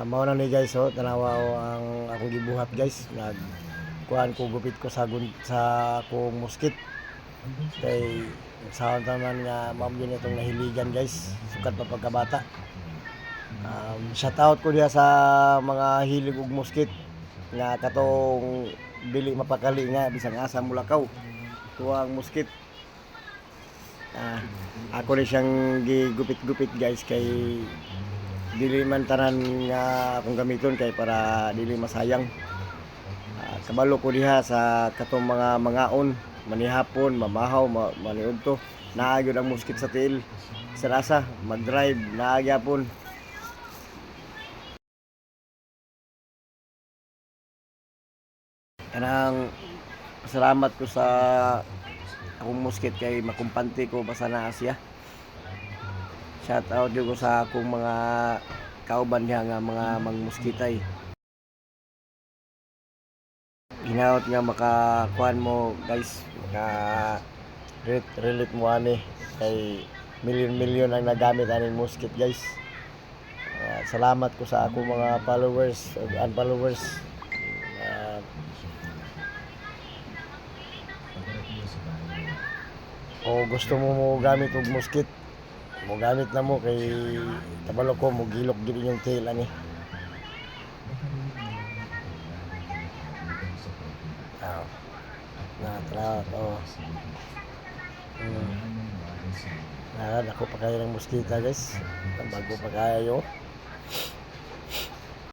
Mao na ni guys, tanawa ko ang akong gibuhat guys. Kuan ko gupit ko sa kong muskit. Kay saan taman nga mao yun itong nahiligan guys. Sukat pa pagkabata. Shout out ko diha sa mga hilig og muskit nga katong dili mapakali nga bisag asa mulakaw. Tuwang muskit. Ako ni siyang gigupit-gupit guys kay dili man tanan nga akong gamiton kay para dili masayang. Kabalo ko diha sa katong mga mangaon, manihapon, mamahaw, maniudto. Naa gyud ang muskit sa tiil. Sarasa mag-drive naa gyapon. Kanang salamat ko sa akong muskit kay makumpante ko basta naa siya. Shout out ko sa akong mga kauban niya nga mga mangmuskitay. Hinaot nga makakuan mo guys, maka relate mo ani kay milyon ang nagamit aning muskit guys. Salamat ko sa akong mga followers ug unfollowers. O gusto mo gamit og muskit, mo gamit na mo kay kabalo ko mo gilok gid yung tail ani. Tara, ako pa kayo ng muskita guys. Bago pa kayo.